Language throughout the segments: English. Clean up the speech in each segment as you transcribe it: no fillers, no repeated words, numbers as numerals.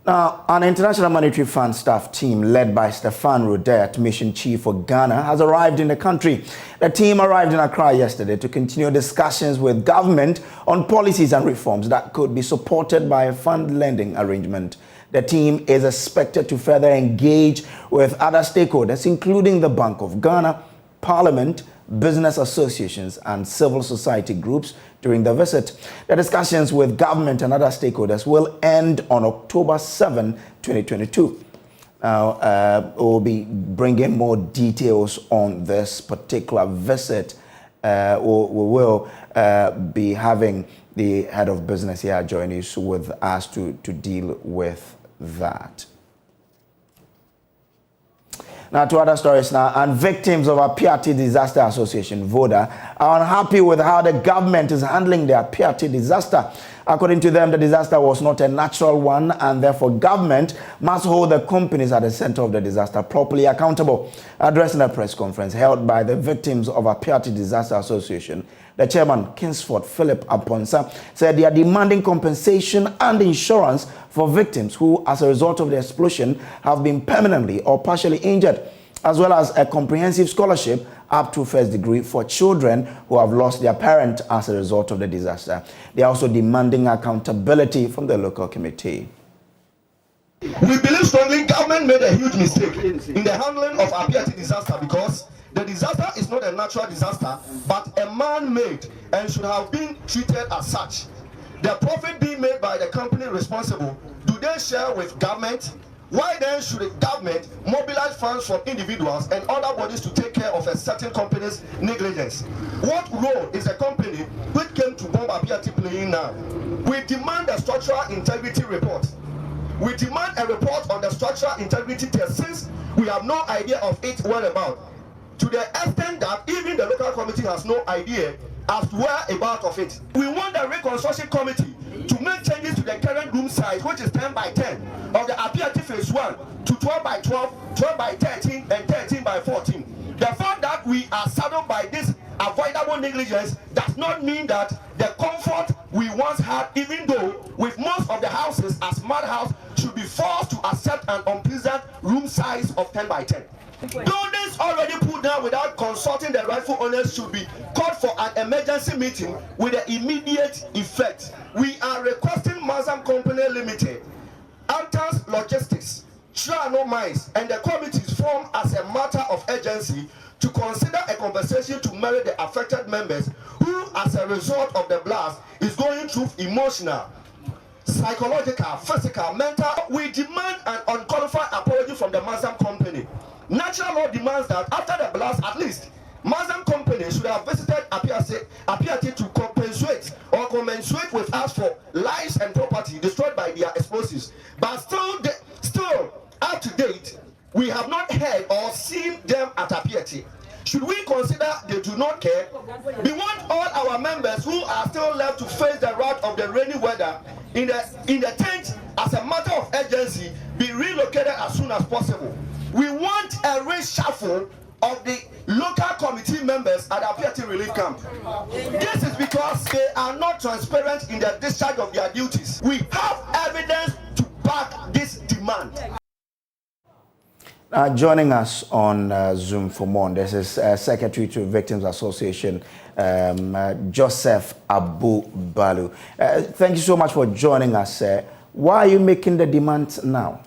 Now, an International Monetary Fund staff team led by Stefan Rodert, mission chief for Ghana, has arrived in the country. The team arrived in Accra yesterday to continue discussions with government on policies and reforms that could be supported by a fund lending arrangement. The team is expected to further engage with other stakeholders, including the Bank of Ghana, Parliament, business associations and civil society groups during the visit. The discussions with government and other stakeholders will end on October 7, 2022. Now, we'll be bringing more details on this particular visit. We will be having the head of business here at JoyNews with us to deal with that. Now to other stories now, and victims of Appiatse Disaster Association, VODA, are unhappy with how the government is handling the Appiatse disaster. According to them, the disaster was not a natural one, and therefore government must hold the companies at the center of the disaster properly accountable. Addressing a press conference held by the victims of Appiatse Disaster Association, the chairman, Kingsford Philip Aponsa, said they are demanding compensation and insurance for victims who, as a result of the explosion, have been permanently or partially injured, as well as a comprehensive scholarship up to first degree for children who have lost their parent as a result of the disaster. They are also demanding accountability from the local committee. We believe strongly government made a huge mistake in the handling of Appiatse disaster, because the disaster is not a natural disaster but a man-made and should have been treated as such. The profit being made by the company responsible, do they share with government? Why then should the government mobilize funds from individuals and other bodies to take care of a certain company's negligence? What role is a company which came to bomb Appiatse playing now? We demand a structural integrity report. We demand a report on the structural integrity test, since we have no idea of its whereabouts, to the extent that even the local committee has no idea as to whereabouts of it. We want the reconstruction committee to make changes to the current room size, which is 10 by 10 of the Appiatse phase 1 to 12 by 12, 12 by 13 and 13 by 14. The fact that we are saddled by this avoidable negligence does not mean that the comfort we once had, even though with most of the houses as mad house, should be forced to accept an unpleasant room size of 10 by 10. Buildings already put down without consulting the rightful owners should be called for an emergency meeting with an immediate effect. We are requesting Mazam Company Limited, Antas Logistics, Trano Mines, and the committees formed as a matter of urgency to consider a compensation to merit the affected members who, as a result of the blast, is going through emotional, psychological, physical, mental. We demand an unqualified apology from the Mazam Company. Natural law demands that after the blast, at least, Mazam Company should have visited Appiatse to compensate or commensurate with us for lives and property destroyed by their explosives. But still, up to date, we have not heard or seen them at Appiatse. Should we consider they do not care? We want all our members who are still left to face the wrath of the rainy weather in the tent, as a matter of urgency, be relocated as soon as possible. We want a reshuffle of the local committee members at Appiatse relief camp. This is because they are not transparent in the discharge of their duties. We have evidence to back this demand. Joining us on Zoom for more, this is Secretary to Victims Association, Joseph Abu Balu. Thank you so much for joining us. Why are you making the demand now?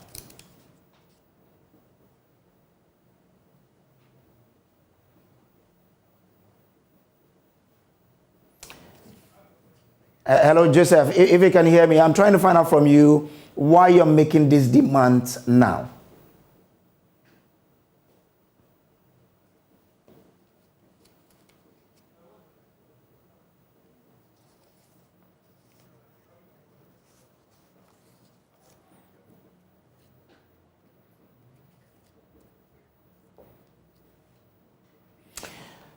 Hello, Joseph. If you can hear me, I'm trying to find out from you why you're making this demand now.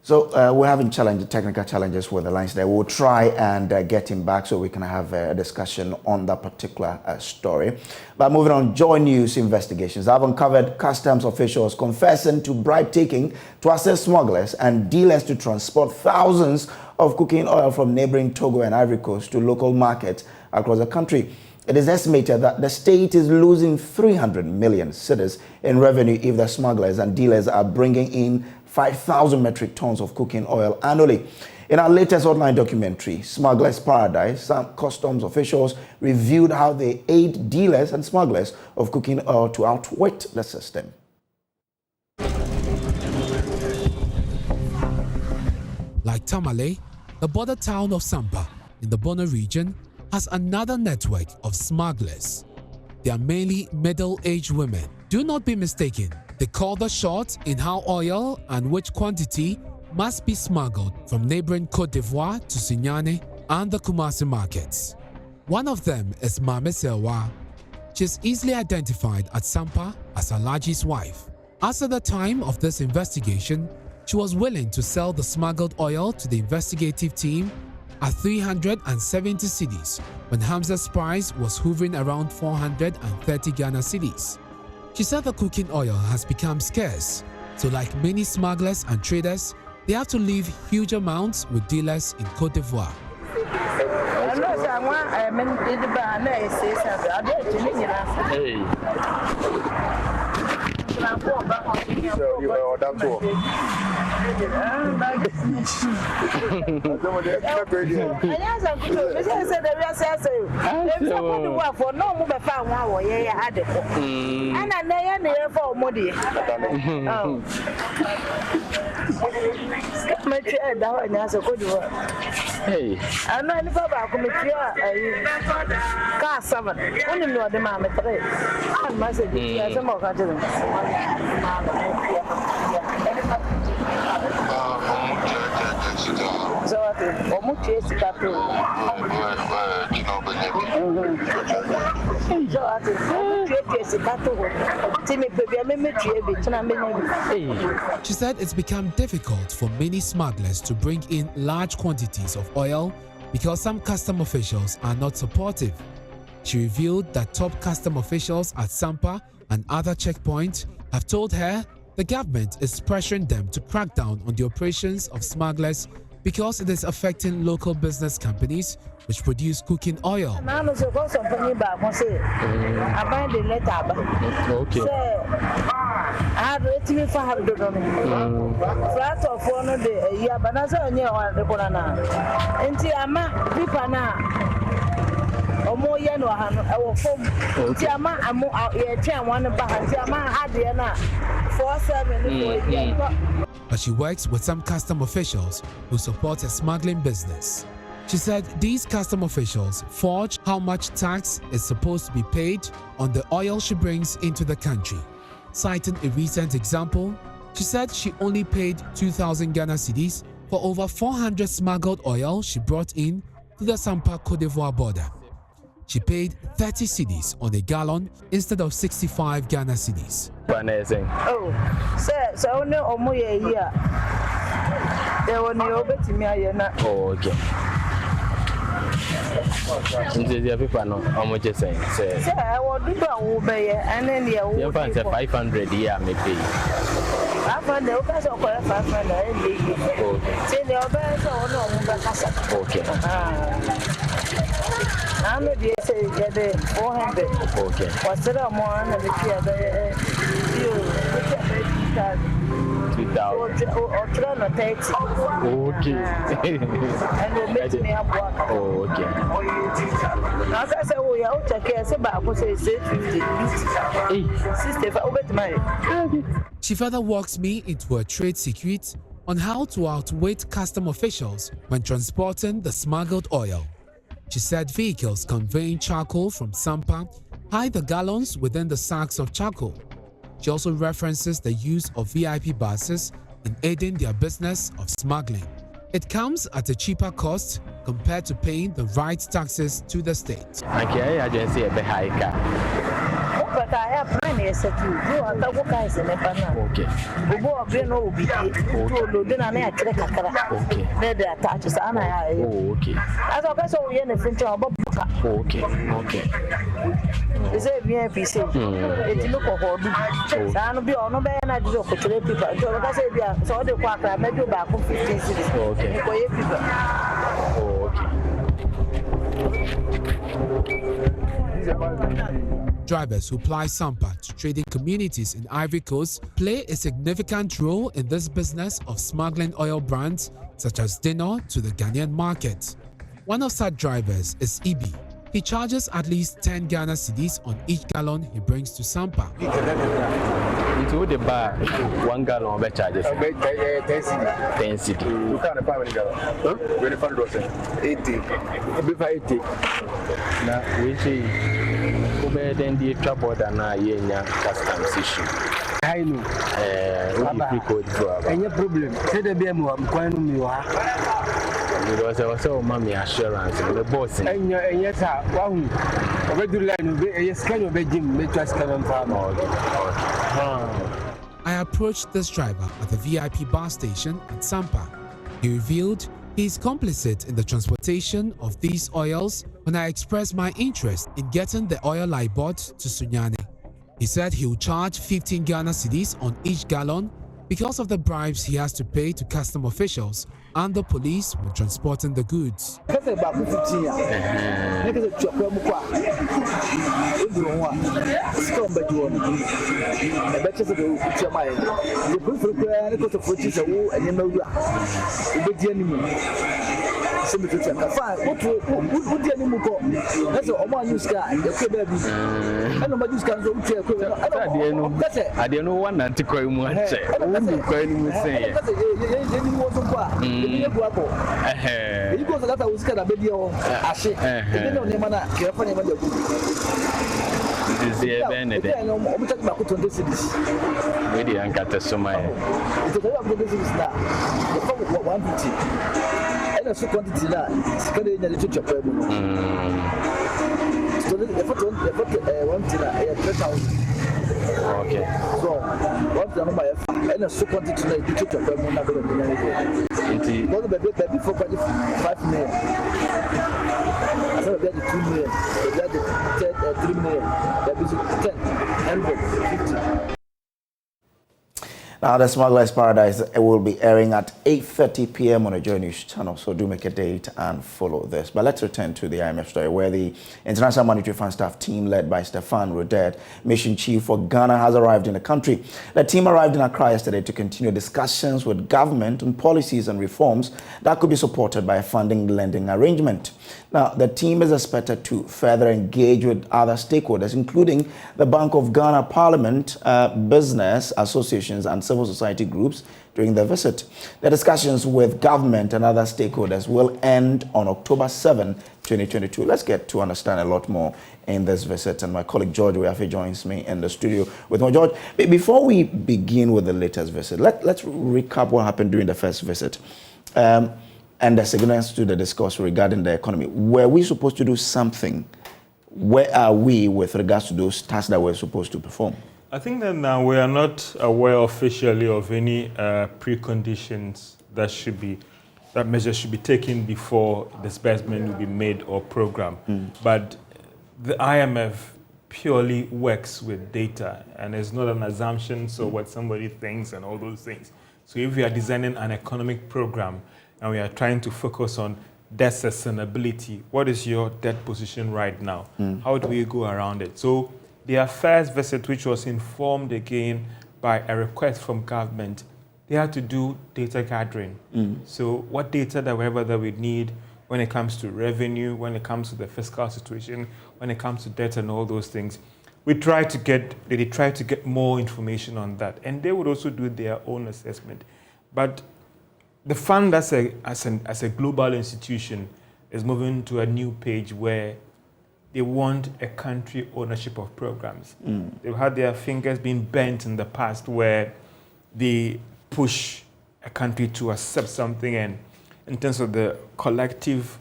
So we're having technical challenges with the lines there. We'll try and get him back so we can have a discussion on that particular story. But moving on, JoyNews investigations have uncovered customs officials confessing to bribe taking to assist smugglers and dealers to transport thousands of cooking oil from neighboring Togo and Ivory Coast to local markets across the country. It is estimated that the state is losing 300 million cedis in revenue if the smugglers and dealers are bringing in 5,000 metric tons of cooking oil annually. In our latest online documentary, Smugglers' Paradise, some customs officials reviewed how they aid dealers and smugglers of cooking oil to outwit the system. Like Tamale, the border town of Sampa in the Bono region has another network of smugglers. They are mainly middle-aged women. Do not be mistaken, they call the shots in how oil and which quantity must be smuggled from neighboring Côte d'Ivoire to Signane and the Kumasi markets. One of them is Mame Selwa. She is easily identified at Sampa as Alaji's wife. As at the time of this investigation, she was willing to sell the smuggled oil to the investigative team at 370 cedis when Hamza's price was hovering around 430 Ghana cedis. She said the cooking oil has become scarce, so like many smugglers and traders, they have to leave huge amounts with dealers in Côte d'Ivoire. Hey, I know any about committee. Car 7. Only know the mamma 3. I must say, some more countries. So, almost yes, She said it's become difficult for many smugglers to bring in large quantities of oil because some custom officials are not supportive. She revealed that top custom officials at Sampa and other checkpoints have told her the government is pressuring them to crack down on the operations of smugglers because it is affecting local business companies which produce cooking oil. I buy the letter. Okay. I had written for have done. Flat of one of the year, but that's only the banana. And Tiama, people now. Or more yen or our phone. Tiama, I'm more out here. One about Tiama had the 47. But she works with some custom officials who support a smuggling business. She said these custom officials forge how much tax is supposed to be paid on the oil she brings into the country. Citing a recent example, she said she only paid 2,000 Ghana cedis for over 400 smuggled oil she brought in to the Sampa Côte d'Ivoire border. She paid 30 cedis on a gallon instead of 65 Ghana cedis. Oh, so no more here. There were no bet me. Oh, okay. The people know how much you're saying. Say, I will do obey and then you find 500 year maybe. I found the occasion of 500. Say the other Okay. I'm not say 400. Okay. What's the more than the 2,000 or 30. Okay. And we'll make me up work. Oh, okay. As I said, we are check here. Say, but I say 50. Sister, over to my. She further walks me into a trade secret on how to outwit custom officials when transporting the smuggled oil. She said vehicles conveying charcoal from Sampa hide the gallons within the sacks of charcoal. She also references the use of VIP buses in aiding their business of smuggling. It comes at a cheaper cost compared to paying the right taxes to the state. Okay, I just see a bit high. But I have money as a two. You are the guys in the banana. Okay. We go up there, no, be then I make a crack. Okay. There attaches, and I. Oh, okay. As a person, we in the French about. Okay. Okay. Is it VIP? It's look for I'll be on no bad and I do for people. So I say, so the quack, I may do back for 15 cities. Okay. Oh, okay. Drivers who ply sampa to trading communities in Ivory Coast play a significant role in this business of smuggling oil brands such as Dinner to the Ghanaian market. One of such drivers is Ibi. He charges at least 10 Ghana cedis on each gallon he brings to Sampa. Into the bar, 1 gallon of charges. 10 cedi. You can't find any gallon. Huh? When you find 80. Before 80. Now, which is then the trouble than a customs issue. I know. Any problem. Say the BM, I'm going to me. Because I was so mommy assurance the boss. And yes, wow. Regular yes, kind of a gym, make us come farm. I approached this driver at the VIP bar station at Sampa. He revealed he is complicit in the transportation of these oils when I expressed my interest in getting the oil I bought to Sunyani. He said he will charge 15 Ghana cedis on each gallon because of the bribes he has to pay to custom officials and the police when transporting the goods. I didn't know one antiquary much. Okay. So, what the number and a so quantity to make it for 5 million. I said, 2 million, 3 million, that is 10, 100, 50. Now, the Smuggler's Paradise will be airing at 8:30 p.m. on the JoyNews channel, so do make a date and follow this. But let's return to the IMF story, where the International Monetary Fund staff team, led by Stefan Rodet, mission chief for Ghana, has arrived in the country. The team arrived in Accra yesterday to continue discussions with government on policies and reforms that could be supported by a funding lending arrangement. Now, the team is expected to further engage with other stakeholders, including the Bank of Ghana, Parliament, business associations, and civil society groups during the visit. The discussions with government and other stakeholders will end on October 7, 2022. Let's get to understand a lot more in this visit. And my colleague George Weafe joins me in the studio with more. George, before we begin with the latest visit, let's recap what happened during the first visit. And the signals to the discourse regarding the economy. Were we supposed to do something? Where are we with regards to those tasks that we're supposed to perform? I think that now we are not aware officially of any preconditions that measures should be taken before disbursement will be made or programmed. But the IMF purely works with data, and it's not an assumption, so what somebody thinks and all those things. So if we are designing an economic program and we are trying to focus on debt sustainability, what is your debt position right now? How do we go around it? So their first visit, which was informed again by a request from government, they had to do data gathering. So what data that we need when it comes to revenue, when it comes to the fiscal situation, when it comes to debt and all those things, they try to get more information on that. And they would also do their own assessment. But the fund as a global institution is moving to a new page where they want a country ownership of programs. They've had their fingers being bent in the past where they push a country to accept something, and in terms of the collective,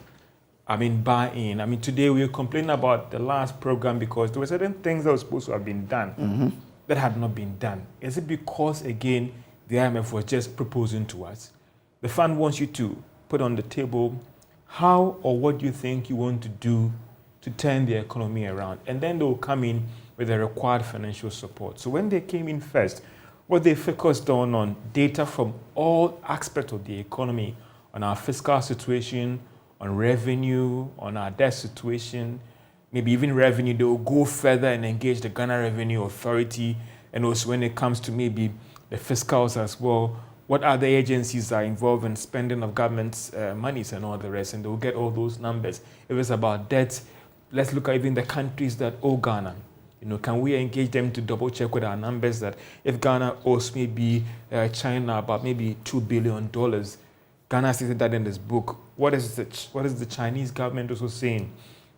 buy-in. Today we're complaining about the last program because there were certain things that were supposed to have been done that had not been done. Is it because, again, the IMF was just proposing to us? The fund wants you to put on the table how or what you think you want to do to turn the economy around. And then they will come in with the required financial support. So when they came in first, what they focused on data from all aspects of the economy, on our fiscal situation, on revenue, on our debt situation, maybe even revenue, they will go further and engage the Ghana Revenue Authority, and also when it comes to maybe the fiscals as well, what other agencies are involved in spending of government's monies and all the rest, and they'll get all those numbers. If it's about debt, let's look at even the countries that owe Ghana. You know, can we engage them to double check with our numbers that if Ghana owes maybe China about maybe $2 billion, Ghana stated that in this book, what is the Chinese government also saying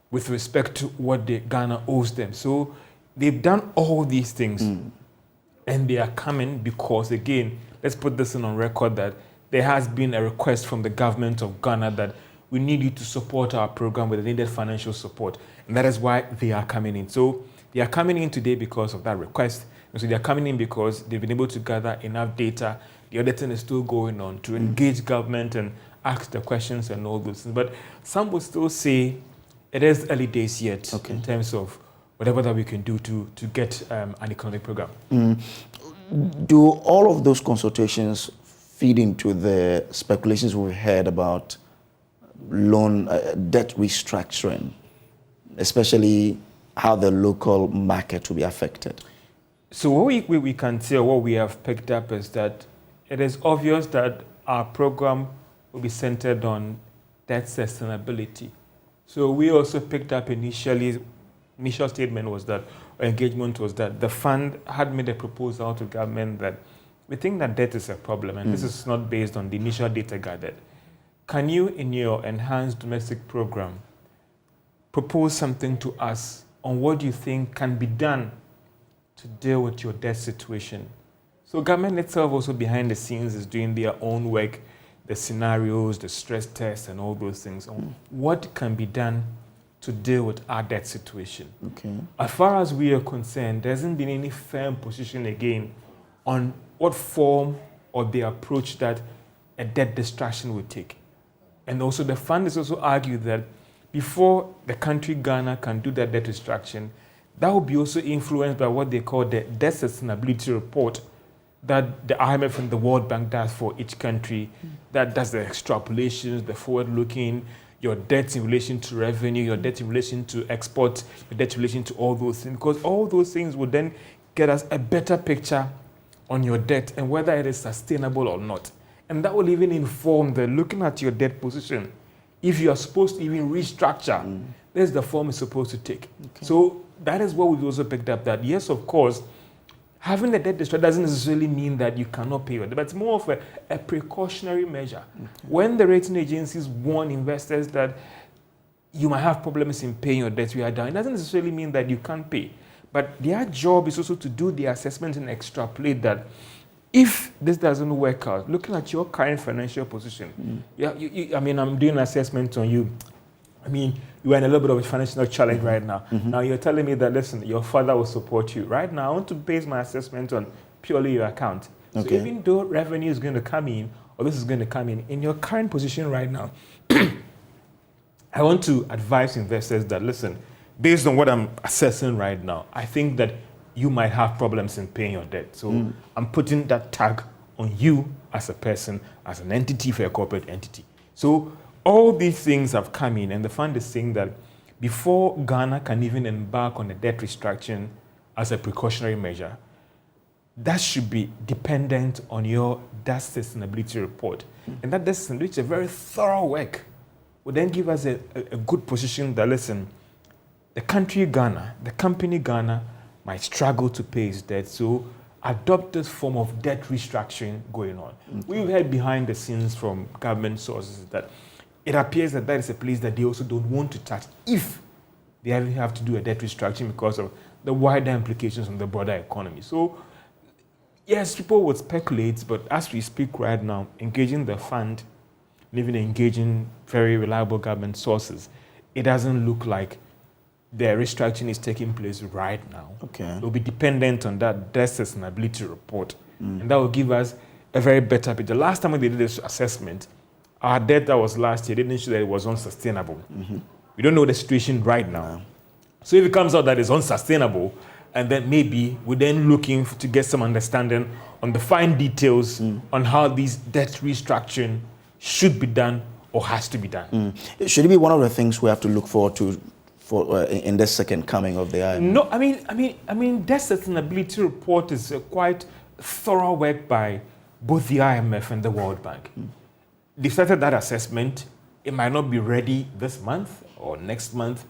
with respect to what Ghana owes them? So they've done all these things, and they are coming because, again, let's put this on record that there has been a request from the government of Ghana that we need you to support our program with the needed financial support. And that is why they are coming in. So they are coming in today because of that request. And so they are coming in because they've been able to gather enough data. The auditing is still going on to engage government and ask the questions and all those things. But some will still say it is early days yet in terms of whatever that we can do to get an economic program. Do all of those consultations feed into the speculations we've heard about loan debt restructuring, especially how the local market will be affected? So what we can tell, what we have picked up is that it is obvious that our program will be centered on debt sustainability. So we also picked up initial statement was that, or engagement was that the fund had made a proposal to government that we think that debt is a problem, and this is not based on the initial data gathered. Can you, in your enhanced domestic program, propose something to us on what you think can be done to deal with your debt situation? So government itself also behind the scenes is doing their own work, the scenarios, the stress tests, and all those things on what can be done to deal with our debt situation. As far as we are concerned, there hasn't been any firm position again on what form or the approach that a debt distraction would take. And also the fund has also argued that before the country Ghana can do that debt distraction, that will be also influenced by what they call the debt sustainability report that the IMF and the World Bank does for each country, that does the extrapolations, the forward-looking, your debt in relation to revenue, your debt in relation to export, your debt in relation to all those things, because all those things would then get us a better picture on your debt and whether it is sustainable or not. And that will even inform the looking at your debt position. If you are supposed to even restructure, that's the form it's supposed to take. So that is what we've also picked up, that yes, of course, having a debt distraction doesn't necessarily mean that you cannot pay your debt, but it's more of a precautionary measure. When the rating agencies warn investors that you might have problems in paying your debt, we are down, it doesn't necessarily mean that you can't pay. But their job is also to do the assessment and extrapolate that if this doesn't work out, looking at your current financial position, I mean, I'm doing an assessment on you. I mean, you are in a little bit of a financial challenge right now. Now you're telling me that, listen, your father will support you. Right now, I want to base my assessment on purely your account. So even though revenue is going to come in, or this is going to come in your current position right now, I want to advise investors that, listen, based on what I'm assessing right now, I think that you might have problems in paying your debt. So I'm putting that tag on you as a person, as an entity for a corporate entity. So all these things have come in, and the fund is saying that before Ghana can even embark on a debt restructuring as a precautionary measure, that should be dependent on your debt sustainability report. And that debt sustainability is a very thorough work, will then give us a good position that, listen, the country Ghana, the company Ghana, might struggle to pay its debt, so adopt this form of debt restructuring going on. We've heard behind the scenes from government sources that it appears that that is a place that they also don't want to touch if they have to do a debt restructuring because of the wider implications on the broader economy. So, yes, people would speculate, but as we speak right now, engaging the fund, and even engaging very reliable government sources, it doesn't look like the restructuring is taking place right now. It will be dependent on that debt sustainability report, and that will give us a very better picture. The last time we did this assessment, our debt that was last year didn't show that it was unsustainable. We don't know the situation right now. So if it comes out that it's unsustainable, and then maybe we're then looking to get some understanding on the fine details on how these debt restructuring should be done or has to be done. Should it be one of the things we have to look forward to for in the second coming of the IMF? No, I mean, that sustainability report is quite thorough work by both the IMF and the World Bank. They started that assessment. It might not be ready this month or next month.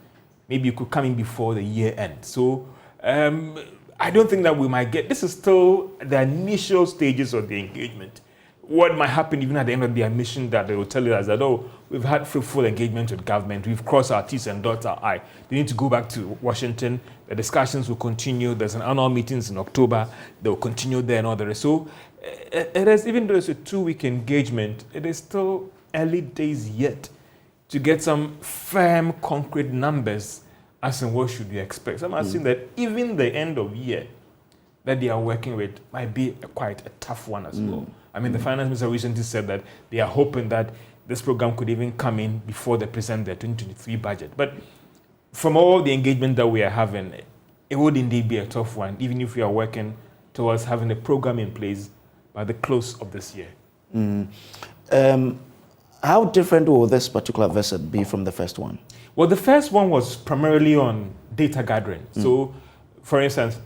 Maybe it could come in before the year end. So I don't think that we might get. This is still the initial stages of the engagement. What might happen even at the end of their mission, that they will tell us that, oh, we've had fruitful engagement with government, we've crossed our T's and dotted our I. They need to go back to Washington. The discussions will continue. There's an annual meetings in October. They will continue there and all the rest. So it is, even though it's a 2-week engagement, it is still early days yet to get some firm, concrete numbers as in what should we expect. So I'm asking that even the end of year that they are working with might be quite a tough one as well. I mean, the finance minister recently said that they are hoping that this program could even come in before they present their 2023 budget. But from all the engagement that we are having, it would indeed be a tough one, even if we are working towards having a program in place by the close of this year. How different will this particular visit be from the first one? Well, the first one was primarily on data gathering. So, for instance,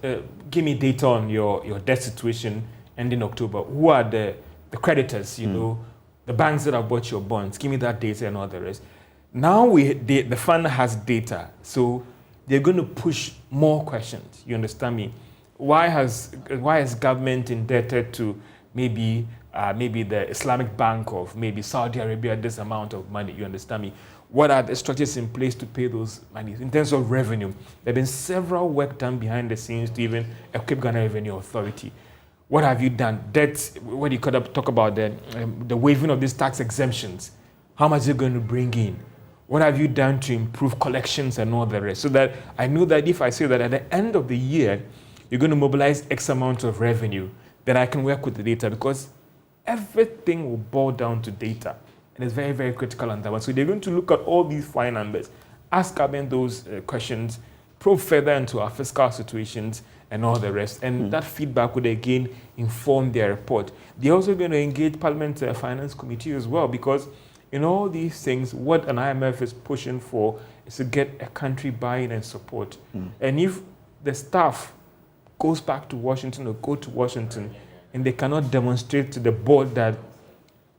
give me data on your debt situation ending October. Who are the creditors, you know, the banks that have bought your bonds? Give me that data and all the rest. Now the fund has data, so they're going to push more questions. You understand me? Why is government indebted to maybe the Islamic Bank of maybe Saudi Arabia this amount of money? You understand me? What are the structures in place to pay those monies? In terms of revenue, there have been several work done behind the scenes to even equip Ghana Revenue Authority. What have you done? Debt, what do you talk about the waiving of these tax exemptions? How much is it going to bring in? What have you done to improve collections and all the rest? So that I know that if I say that at the end of the year, you're going to mobilize X amount of revenue, then I can work with the data, because everything will boil down to data. And it's very, very critical on that one. So they're going to look at all these fine numbers, ask government those questions, probe further into our fiscal situations and all the rest. And that feedback would again inform their report. They're also going to engage Parliament Finance Committee as well, because in all these things, what an IMF is pushing for is to get a country buy-in and support. And if the staff goes back to Washington or go to Washington and they cannot demonstrate to the board that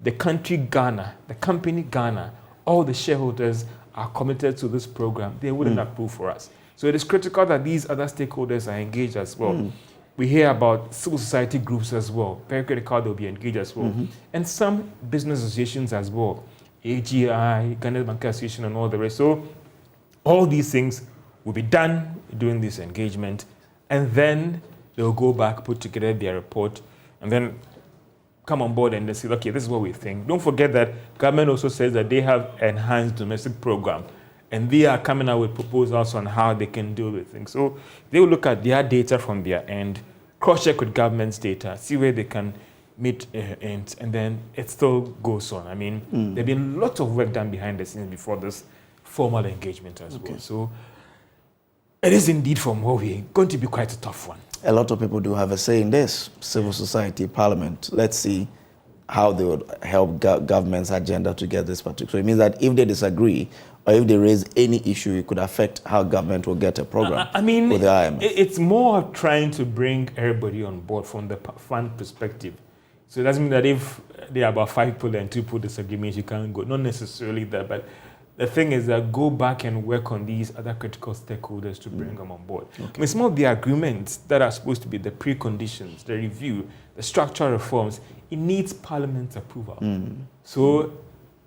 the country Ghana, the company Ghana, all the shareholders are committed to this program, they wouldn't approve for us. So it is critical that these other stakeholders are engaged as well. We hear about civil society groups as well. Very critical they'll be engaged as well. And some business associations as well. AGI, Ghana Bank Association and all the rest. So all these things will be done during this engagement. And then they'll go back, put together their report, and then come on board and they say, okay, this is what we think. Don't forget that government also says that they have enhanced domestic program, and they are coming out with proposals on how they can deal with things. So they will look at their data from their end, cross-check with government's data, see where they can meet ends, and then it still goes on. I mean, there's been lots of work done behind the scenes before this formal engagement as well. So it is indeed, from what we're going to be quite a tough one. A lot of people do have a say in this, civil society, parliament. Let's see how they would help government's agenda to get this particular. So it means that if they disagree or if they raise any issue, it could affect how government will get a program with the IMF. It's more of trying to bring everybody on board from the fund perspective. So it doesn't mean that if there are about 5 people and 2 people disagreement, you can't go. Not necessarily that, but the thing is that go back and work on these other critical stakeholders to bring them on board. I mean, some of the agreements that are supposed to be the preconditions, the review, the structural reforms, it needs Parliament's approval. So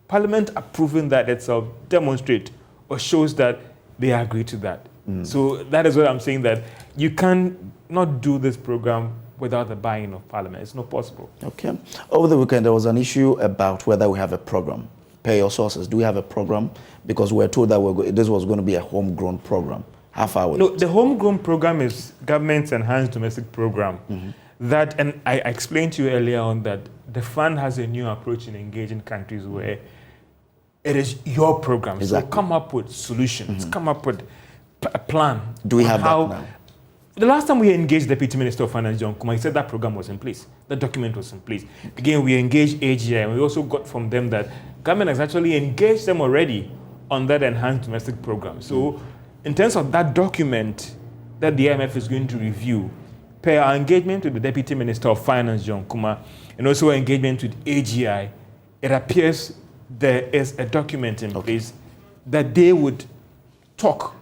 Parliament approving that itself demonstrates or shows that they agree to that. So that is what I'm saying, that you can not do this program without the buy-in of Parliament. It's not possible. Okay. Over the weekend, there was an issue about whether we have a program. Pay your sources. Do we have a program? Because we're told that this was going to be a homegrown program. How far away? No, the homegrown program is government's enhanced domestic program. That, and I explained to you earlier on that the fund has a new approach in engaging countries where it is your program. Exactly. So come up with solutions, come up with a plan. Do we have that now? The last time we engaged the Deputy Minister of Finance, John Kuma, he said that program was in place. The document was in place. Again, we engaged AGI, and we also got from them that government has actually engaged them already on that enhanced domestic program. So in terms of that document that the IMF is going to review, per our engagement with the Deputy Minister of Finance, John Kuma, and also our engagement with AGI, it appears there is a document in place that they would talk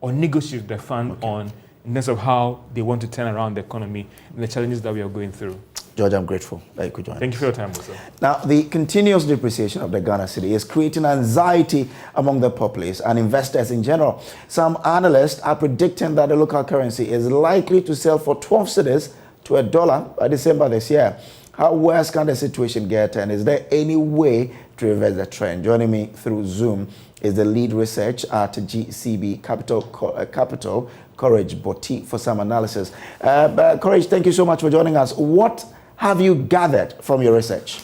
or negotiate with the fund on in terms of how they want to turn around the economy and the challenges that we are going through. George, I'm grateful that you could join us. Thank you for your time, sir. Now, the continuous depreciation of the Ghana cedi is creating anxiety among the populace and investors in general. Some analysts are predicting that the local currency is likely to sell for 12 cedis to $1 by December this year. How worse can the situation get, and is there any way to reverse the trend? Joining me through Zoom is the lead research at GCB Capital, Kojo Boti, for some analysis. Kojo, thank you so much for joining us. What have you gathered from your research?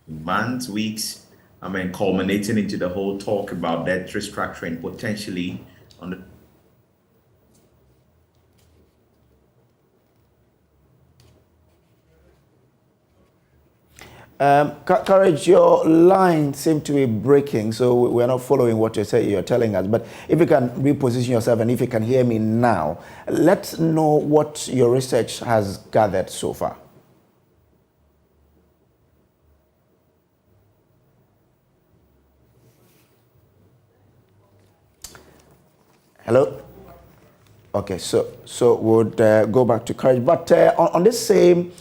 Months, weeks, culminating into the whole talk about debt restructuring potentially on the Courage, your line seems to be breaking, so we're not following what you're telling us. But if you can reposition yourself and if you can hear me now, let's know what your research has gathered so far. Hello? Okay, so we'll go back to Courage. But on this same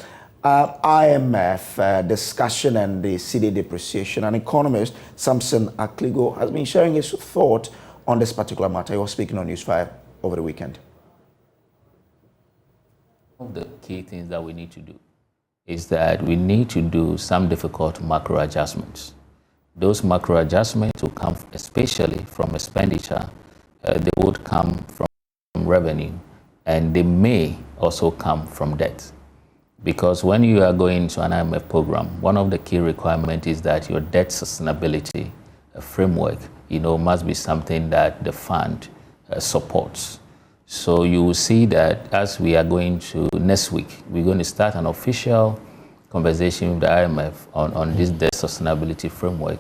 IMF discussion and the cedi depreciation, an economist, Samson Akligo, has been sharing his thought on this particular matter. He was speaking on News 5 over the weekend. One of the key things that we need to do is that we need to do some difficult macro adjustments. Those macro adjustments will come especially from expenditure. They would come from revenue, and they may also come from debt. Because when you are going to an IMF program, one of the key requirements is that your debt sustainability framework, must be something that the fund supports. So you will see that as we are going to next week, we're going to start an official conversation with the IMF on this debt sustainability framework.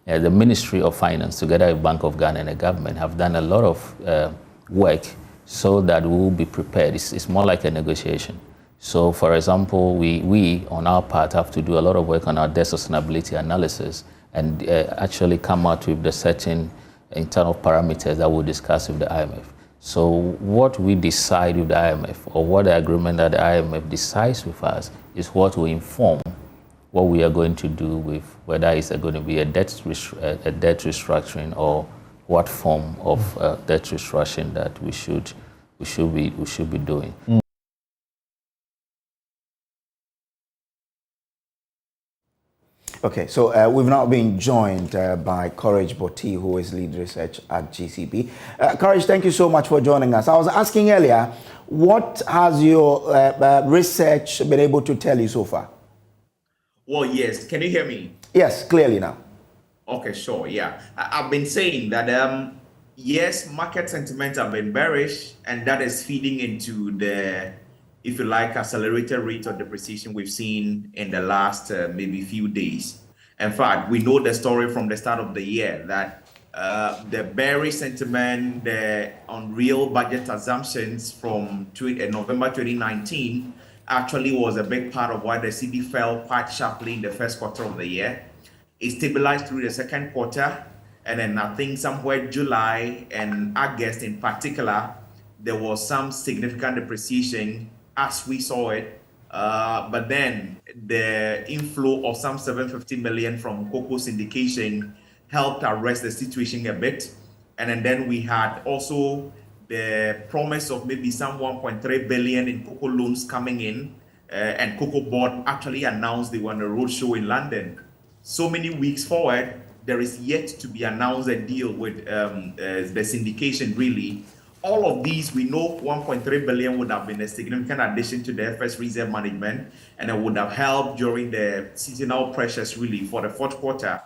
The Ministry of Finance, together with Bank of Ghana and the government, have done a lot of work so that we will be prepared. It's more like a negotiation. So, for example, we on our part have to do a lot of work on our debt sustainability analysis and actually come out with the certain internal parameters that we'll discuss with the IMF. So what we decide with the IMF, or what the agreement that the IMF decides with us, is what will inform what we are going to do with whether it's going to be a debt restructuring or what form of debt restructuring that we should be doing. Okay, so we've now been joined by Kojo Boti, who is lead research at GCB. Kojo, thank you so much for joining us. I was asking earlier, what has your research been able to tell you so far? Well, yes. Can you hear me? Yes, clearly now. Okay, sure. Yeah. I've been saying that, yes, market sentiment have been bearish, and that is feeding into the, if you like, accelerated rate of depreciation we've seen in the last maybe few days. In fact, we know the story from the start of the year that the bearish sentiment, the unreal budget assumptions from November 2019 actually was a big part of why the cedi fell quite sharply in the first quarter of the year. It stabilized through the second quarter, and then I think somewhere July and August in particular, there was some significant depreciation as we saw it. But then the inflow of some 750 million from cocoa syndication helped arrest the situation a bit. And then we had also the promise of maybe some 1.3 billion in cocoa loans coming in, and Cocoa Board actually announced they were on a roadshow in London. So many weeks forward, there is yet to be announced a deal with the syndication really. All of these, we know 1.3 billion would have been a significant addition to the FS reserve management, and it would have helped during the seasonal pressures really for the fourth quarter.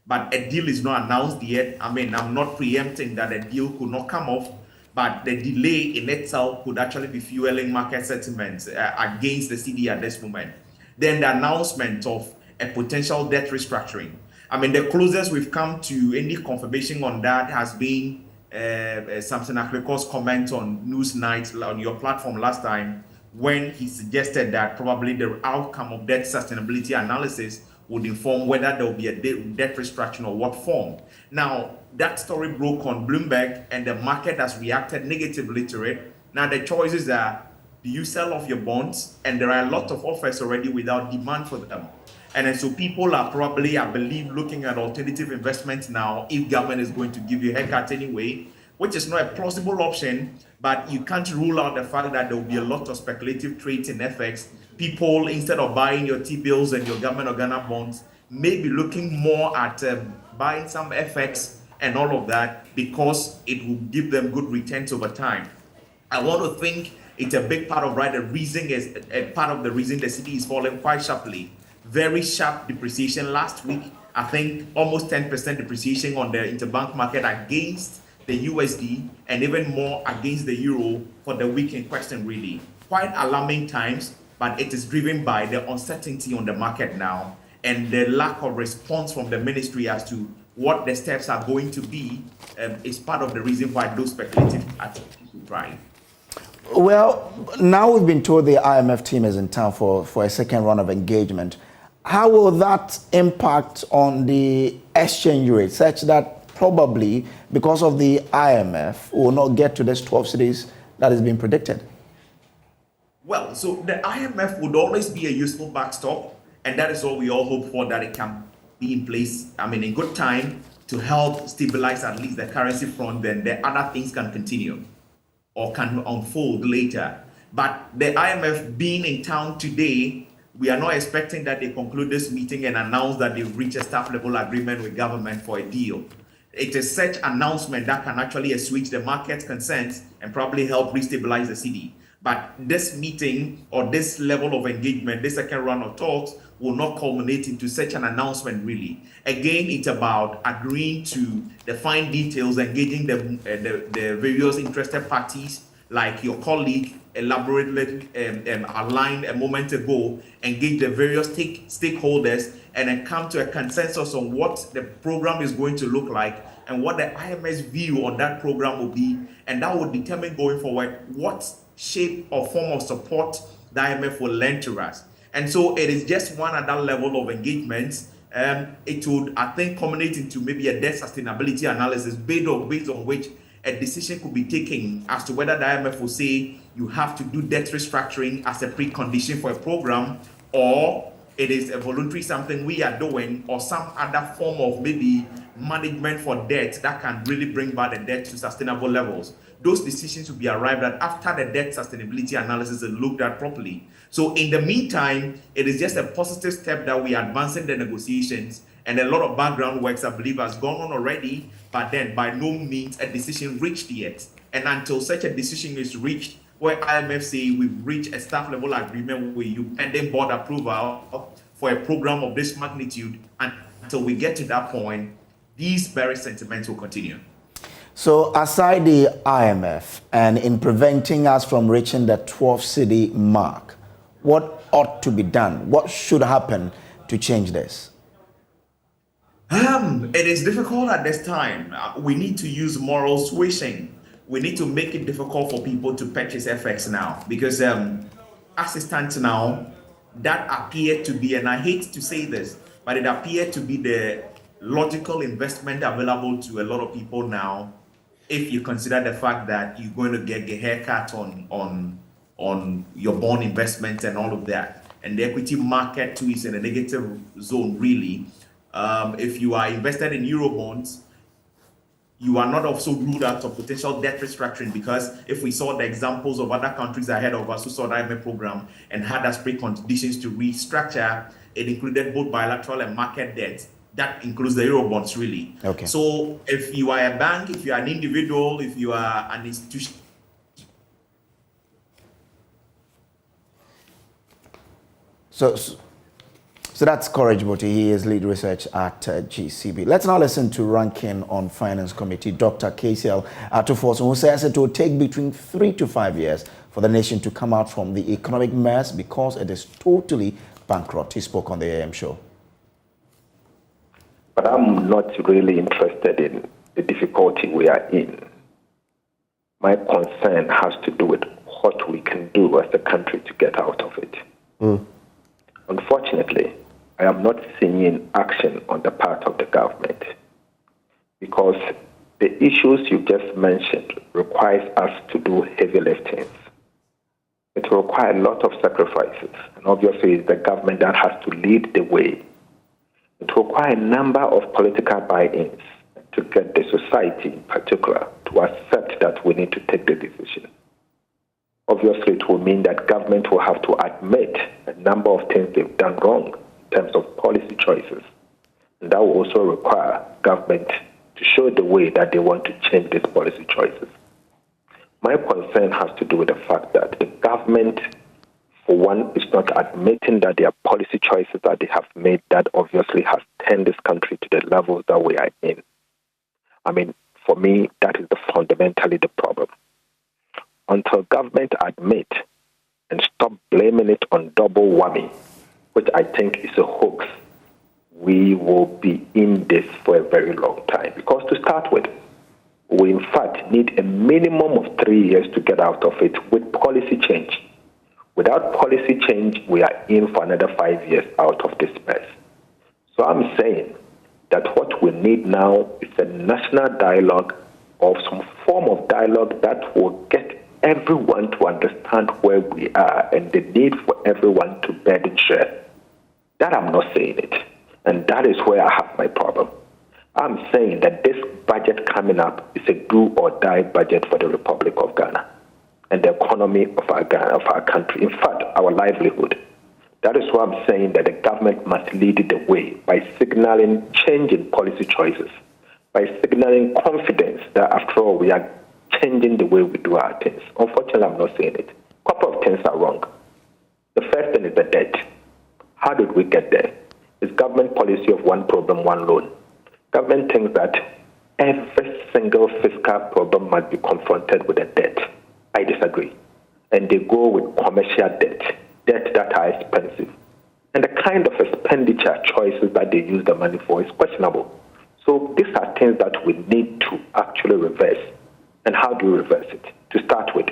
But a deal is not announced yet. I mean, I'm not preempting that a deal could not come off, but the delay in itself could actually be fueling market sentiments against the cedi at this moment. then the announcement of a potential debt restructuring. I mean, the closest we've come to any confirmation on that has been Samson Akleko's comment on Newsnight on your platform last time, when he suggested that probably the outcome of debt sustainability analysis would inform whether there will be a debt restructuring or what form. Now, that story broke on Bloomberg and the market has reacted negatively to it. Now, the choices are, do you sell off your bonds? And there are a lot of offers already without demand for them. And then so people are probably, I believe, looking at alternative investments now if government is going to give you a haircut anyway, which is not a plausible option, but you can't rule out the fact that there will be a lot of speculative trades in FX. People, instead of buying your T-bills and your government of Ghana bonds, may be looking more at buying some FX and all of that because it will give them good returns over time. I want to think it's a big part of the reason is a part of the reason the city is falling quite sharply. Very sharp depreciation last week. I think almost 10% depreciation on the interbank market against the USD and even more against the euro for the week in question, really. Quite alarming times, but it is driven by the uncertainty on the market now and the lack of response from the ministry as to what the steps are going to be is part of the reason why those speculative activities will thrive. Well, now we've been told the IMF team is in town for a second round of engagement. How will that impact on the exchange rate, such that probably because of the IMF we will not get to this 12 cities that is being predicted? Well, so the IMF would always be a useful backstop, and that is what we all hope for, that it can be in place, I mean, in good time to help stabilize at least the currency front, then the other things can continue or can unfold later. But the IMF being in town today, we are not expecting that they conclude this meeting and announce that they've reached a staff level agreement with government for a deal. It is such announcement that can actually assuage the market's concerns and probably help restabilize the city. But this meeting or this level of engagement, this second round of talks, will not culminate into such an announcement, really. Again, it's about agreeing to the fine details, engaging the various interested parties, like your colleague elaborately outlined a moment ago, engage the various stakeholders and then come to a consensus on what the program is going to look like and what the IMF's view on that program will be. And that will determine going forward what shape or form of support the IMF will lend to us. And so it is just one other level of engagement. It would, I think, culminate into maybe a debt sustainability analysis based on which a decision could be taken as to whether the IMF will say you have to do debt restructuring as a precondition for a program, or it is a voluntary something we are doing, or some other form of maybe management for debt that can really bring back the debt to sustainable levels. Those decisions will be arrived at after the debt sustainability analysis is looked at properly. So in the meantime, it is just a positive step that we are advancing the negotiations, and a lot of background works, I believe, has gone on already, but then by no means a decision reached yet. And until such a decision is reached, where IMF say we've reached a staff level agreement with you pending board approval for a program of this magnitude, and until we get to that point, these bearish sentiments will continue. So aside the IMF and in preventing us from reaching the 12 city mark, what ought to be done? What should happen to change this? It is difficult at this time. We need to use moral suasion. We need to make it difficult for people to purchase FX now, because as it stands now, that appeared to be, and I hate to say this, but it appeared to be the logical investment available to a lot of people now, if you consider the fact that you're going to get a haircut on your bond investments and all of that. And the equity market too is in a negative zone, really. If you are invested in Eurobonds, you are not also ruled out of potential debt restructuring, because if we saw the examples of other countries ahead of us who saw the IMF program and had as preconditions to restructure, it included both bilateral and market debt. That includes the Eurobonds, really. Okay. So if you are a bank, if you are an individual, if you are an institution, So that's Kojo. He is lead research at GCB. Let's now listen to Ranking on Finance Committee, Dr. KCL Atufoso, who says it will take between 3 to 5 years for the nation to come out from the economic mess because it is totally bankrupt. He spoke on the AM show. But I'm not really interested in the difficulty we are in. My concern has to do with what we can do as a country to get out of it. Unfortunately, I am not seeing action on the part of the government because the issues you just mentioned requires us to do heavy liftings. It requires a lot of sacrifices, and obviously it's the government that has to lead the way. It requires a number of political buy-ins to get the society in particular to accept that we need to take the decision. Obviously, it will mean that government will have to admit a number of things they've done wrong in terms of policy choices. And that will also require government to show the way that they want to change these policy choices. My concern has to do with the fact that the government, for one, is not admitting that their policy choices that they have made that obviously has turned this country to the levels that we are in. I mean, for me, that is fundamentally the problem. Until government admit and stop blaming it on double whammy, which I think is a hoax, we will be in this for a very long time. Because to start with, we in fact need a minimum of 3 years to get out of it with policy change. Without policy change, we are in for another 5 years out of this mess. So I'm saying that what we need now is a national dialogue or some form of dialogue that will get everyone to understand where we are and the need for everyone to burden share. That I'm not saying it. And that is where I have my problem. I'm saying that this budget coming up is a do or die budget for the Republic of Ghana and the economy of our country. In fact, our livelihood. That is why I'm saying that the government must lead the way by signaling change in policy choices, by signaling confidence that after all we are changing the way we do our things. Unfortunately, I'm not saying it. A couple of things are wrong. The first thing is the debt. How did we get there? It's government policy of one problem, one loan. Government thinks that every single fiscal problem must be confronted with a debt. I disagree. And they go with commercial debt that are expensive. And the kind of expenditure choices that they use the money for is questionable. So these are things that we need to actually reverse. And how do we reverse it? To start with,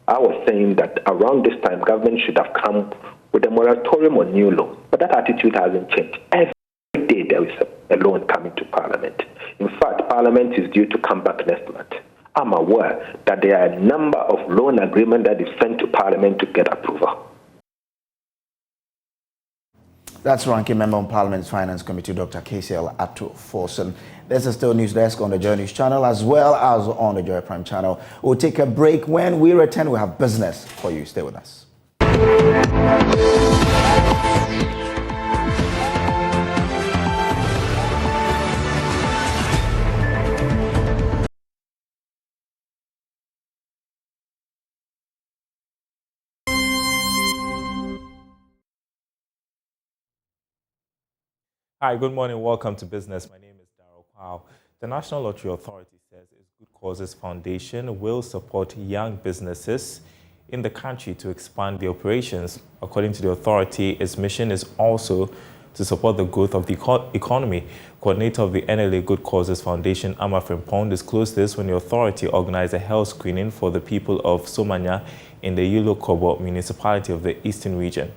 I was saying that around this time, government should have come with a moratorium on new loans. But that attitude hasn't changed. Every day there is a loan coming to Parliament. In fact, Parliament is due to come back next month. I'm aware that there are a number of loan agreements that is sent to Parliament to get approval. That's Ranking Member on Parliament's Finance Committee, Dr. KCL Atto Forson. This is still News Desk on the JoyNews channel as well as on the Joy Prime channel. We'll take a break. When we return, we have business for you. Stay with us. Hi, good morning. Welcome to Business. My name is Darryl Powell. The National Lottery Authority says its Good Causes Foundation will support young businesses in the country to expand their operations. According to the authority, its mission is also to support the growth of the economy. Coordinator of the NLA Good Causes Foundation, Ama Frimpong, disclosed this when the authority organized a health screening for the people of Somanya in the Yulo Kobo municipality of the Eastern region.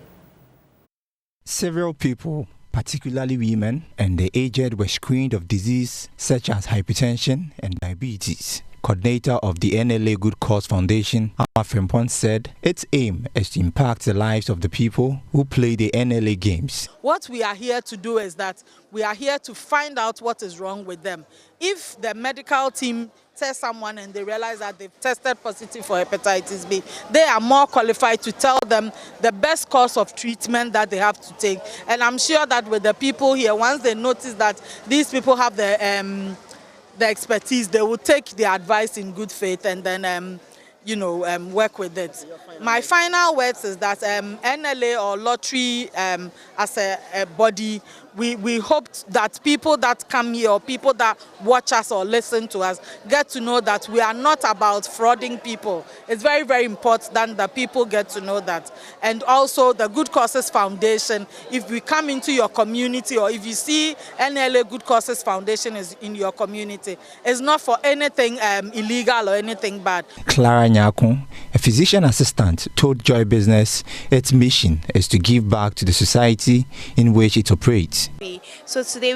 Several people, particularly women and the aged, were screened of disease such as hypertension and diabetes. Coordinator of the NLA Good Cause Foundation, Ama Frimpong, said its aim is to impact the lives of the people who play the NLA games. What we are here to do is that we are here to find out what is wrong with them. If the medical team test someone and they realize that they've tested positive for hepatitis B, they are more qualified to tell them the best course of treatment that they have to take. And I'm sure that with the people here, once they notice that these people have the expertise, they will take the advice in good faith and then work with it. My final words is that NLA or lottery as a body, we hope that people that come here or people that watch us or listen to us get to know that we are not about frauding people. It's very, very important that people get to know that. And also the Good Causes Foundation, if we come into your community or if you see NLA Good Causes Foundation is in your community, it's not for anything illegal or anything bad. Clara Nyako, a physician assistant, told Joy Business its mission is to give back to the society in which it operates. So today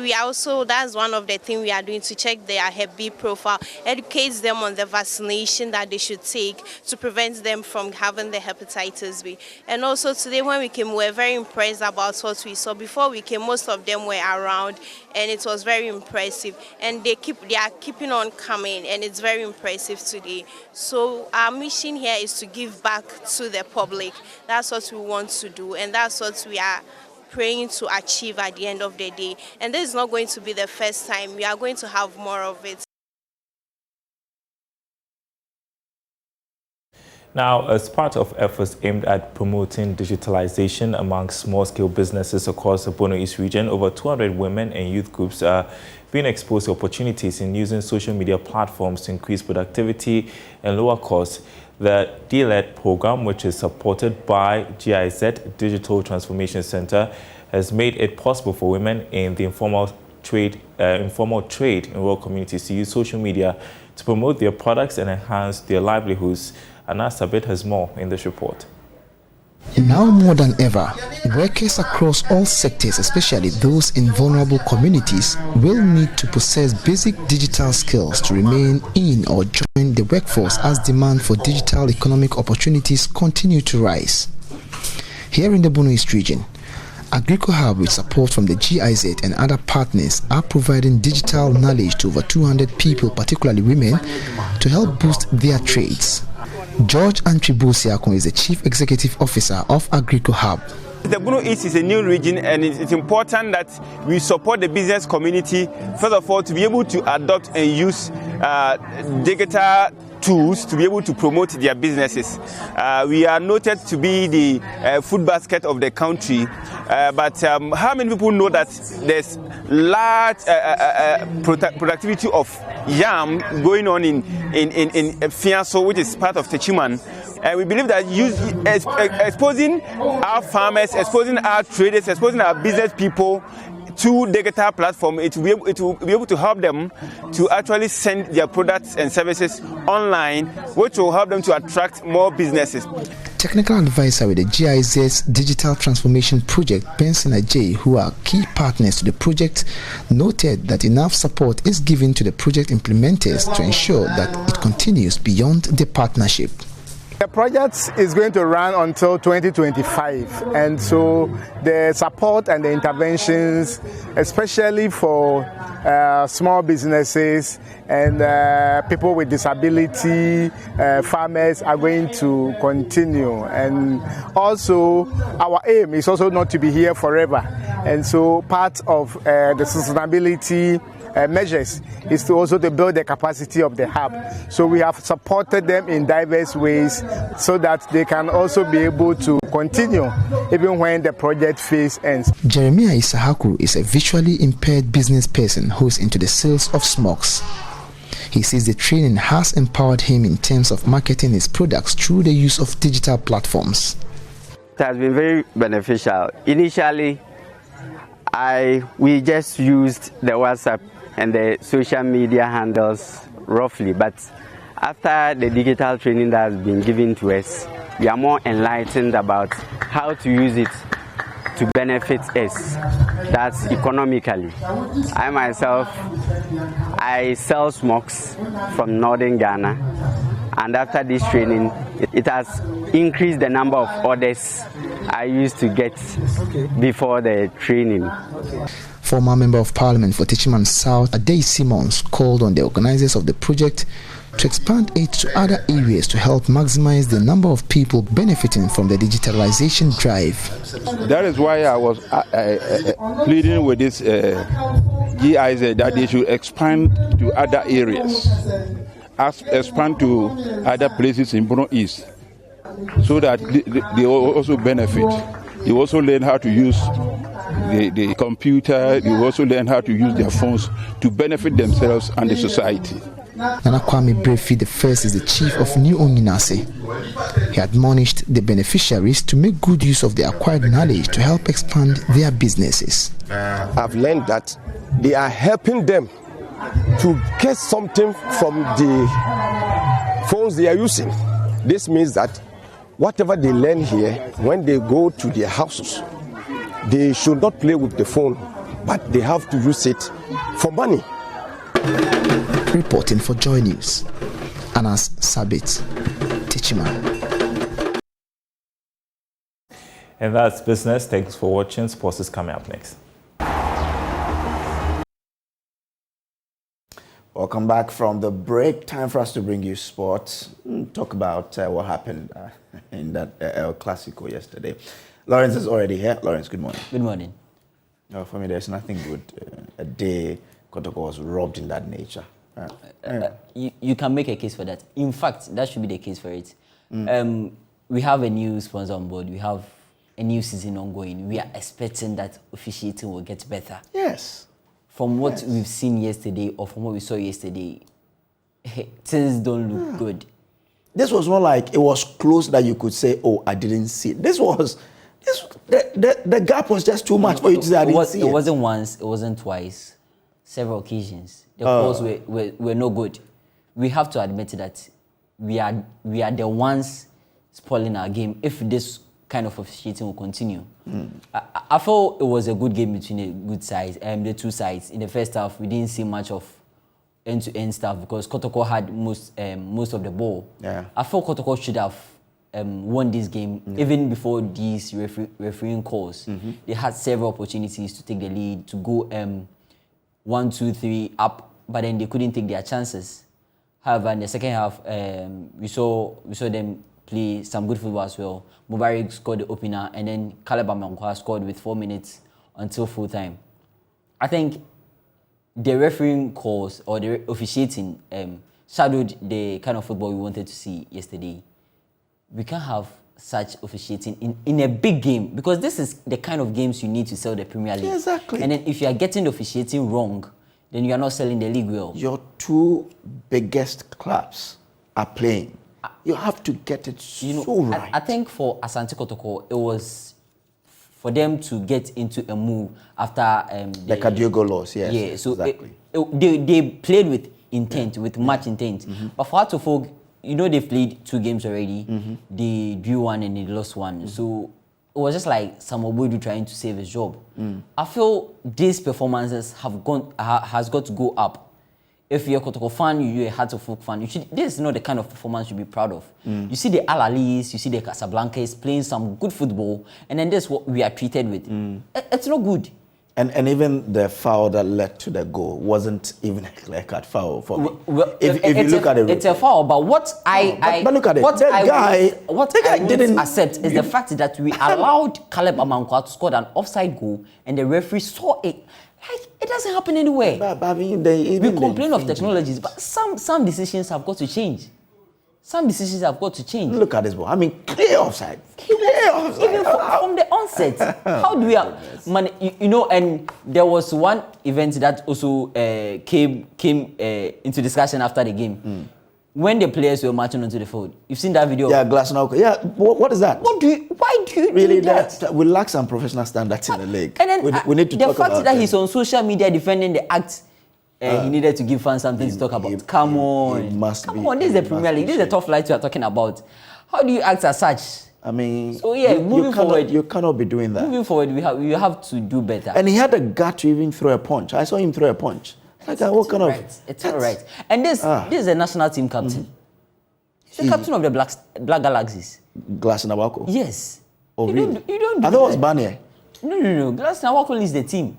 that's one of the things we are doing, to check their Hep B profile, educate them on the vaccination that they should take to prevent them from having the hepatitis B. And also today when we came, we were very impressed about what we saw. Before we came, most of them were around and it was very impressive. And they are keeping on coming and it's very impressive today. So our mission here is to give back to the public. That's what we want to do and that's what we are praying to achieve at the end of the day. And this is not going to be the first time. We are going to have more of it. Now, as part of efforts aimed at promoting digitalization among small-scale businesses across the Bono East region, over 200 women and youth groups are being exposed to opportunities in using social media platforms to increase productivity and lower costs. The DLED program, which is supported by GIZ Digital Transformation Center, has made it possible for women in the informal trade in rural communities to use social media to promote their products and enhance their livelihoods. Anas Sabit has more in this report. Now more than ever, workers across all sectors, especially those in vulnerable communities, will need to possess basic digital skills to remain in or join the workforce as demand for digital economic opportunities continue to rise. Here in the Bono East region, Agrico Hub, with support from the GIZ and other partners, are providing digital knowledge to over 200 people, particularly women, to help boost their trades. George Antribusiakon is the Chief Executive Officer of Agrico Hub. The Bono East is a new region and it's important that we support the business community, first of all, to be able to adopt and use digital tools to be able to promote their businesses. We are noted to be the food basket of the country, but how many people know that there's large productivity of yam going on in Fianso, which is part of Techiman? And we believe that exposing our farmers, exposing our traders, exposing our business people to digital platform, it will be able to help them to actually send their products and services online, which will help them to attract more businesses. Technical advisor with the GIZ's Digital Transformation Project, Benson Ajay, who are key partners to the project, noted that enough support is given to the project implementers to ensure that it continues beyond the partnership. The project is going to run until 2025, and so the support and the interventions, especially for small businesses and people with disability, farmers, are going to continue. And also our aim is also not to be here forever, and so part of the sustainability measures is to also to build the capacity of the hub. So we have supported them in diverse ways so that they can also be able to continue even when the project phase ends. Jeremiah Isahaku is a visually impaired business person who is into the sales of smokes. He says the training has empowered him in terms of marketing his products through the use of digital platforms. It has been very beneficial. Initially, we just used the WhatsApp and the social media handles roughly, but after the digital training that has been given to us, we are more enlightened about how to use it to benefit us, that's economically. I myself, I sell smokes from northern Ghana, and after this training, it has increased the number of orders I used to get before the training. Former Member of Parliament for Techiman South, Ade Simmons, called on the organizers of the project to expand it to other areas to help maximize the number of people benefiting from the digitalization drive. That is why I was pleading with this GIZ that they should expand to other areas. expand to other places in Bono East, so that they also benefit. They also learn how to use the computer. They also learn how to use their phones to benefit themselves and the society. Nana Kwame Brefi I is the chief of New Onyinase. He admonished the beneficiaries to make good use of the acquired knowledge to help expand their businesses. I've learned that they are helping them to get something from the phones they are using. This means that whatever they learn here, when they go to their houses, they should not play with the phone, but they have to use it for money. Reporting for Joy News, Anas Sabit, Tichima. And that's business. Thanks for watching. Sports is coming up next. Welcome back from the break. Time for us to bring you sports. Talk about what happened in that El Clasico yesterday. Lawrence is already here. Lawrence, good morning. Good morning. For me, there's nothing good. A day Kotoko was robbed in that nature. You can make a case for that. In fact, that should be the case for it. We have a new sponsor on board. We have a new season ongoing. We are expecting that officiating will get better. Yes. From what we've seen yesterday, or from what we saw yesterday, things don't look good. This was not like it was close that you could say, "Oh, I didn't see it." The gap was just too much for you to say, "I didn't see it." It wasn't once. It wasn't twice. Several occasions. The calls were no good. We have to admit that we are the ones spoiling our game if this kind of officiating will continue. I felt it was a good game between the two sides. In the first half, we didn't see much of end-to-end stuff because Kotoko had most of the ball. Yeah. I felt Kotoko should have won this game even before these refereeing calls. They had several opportunities to take the lead, to go 1, 2, 3 up, but then they couldn't take their chances. However, in the second half, we saw them play some good football as well. Mubarak scored the opener, and then Caleb Amankwa scored with 4 minutes until full time. I think the refereeing calls or the officiating shadowed the kind of football we wanted to see yesterday. We can't have such officiating in a big game because this is the kind of games you need to sell the Premier League. Yeah, exactly. And then if you are getting the officiating wrong, then you are not selling the league well. Your two biggest clubs are playing. You have to get it so right. I think for Asante Kotoko, it was for them to get into a move after the Kadiogo loss. Yes. Yeah. So exactly. They played with intent, with much intent. But for Hatofog, they've played 2 games already. They drew 1 and they lost 1. So it was just like Samuel Boydu trying to save his job. I feel these performances has got to go up. If you're a Kotoko fan, you're a Hatofog fan, this is not the kind of performance you'd be proud of. You see the Al-Alis, you see the Casablancas playing some good football, and then this is what we are treated with. It's not good. And even the foul that led to the goal wasn't even a clear-cut foul for me. If you look at it, it's a foul. But what but look at it. What I didn't accept is the fact that we allowed Caleb Amankwa to score an offside goal, and the referee saw it. Like, it doesn't happen anywhere. We complain of technologies, but some decisions have got to change. Look at this ball. I mean, clear offside. Even from the onset. How do we and there was one event that also came into discussion after the game. When the players were marching onto the field. You've seen that video? Yeah, Glasnow. Yeah, what is that? Why do you really do that? We lack some professional standards in the league. And then we need to talk about the fact that he's on social media defending the act, he needed to give fans something to talk about. Come on, this is the Premier League. This is the tough light you are talking about. How do you act as such? I mean, so moving forward, you cannot be doing that. Moving forward, we have to do better. And he had the gut to even throw a punch. I saw him throw a punch. It's all right. And this is a national team captain. He's the captain of the Black Galaxies. Glasnow. Yes. Oh, really? You don't do I thought it was Barnier. No. Glasnow is the team.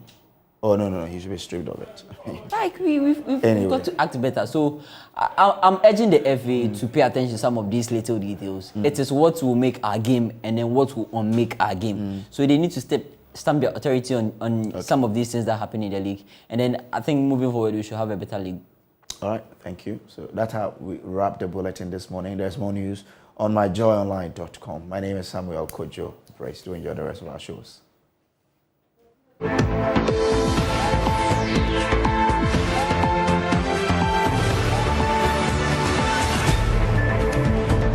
Oh, no. He should be stripped of it. Like, we've got to act better. So, I'm urging the FA to pay attention to some of these little details. It is what will make our game and then what will unmake our game. So, they need to stamp their authority on some of these things that happen in the league. And then, I think moving forward, we should have a better league. All right, thank you. So that's how we wrap the bulletin this morning. There's more news on myjoyonline.com. My name is Samuel Kojo. Praise to enjoy the rest of our shows.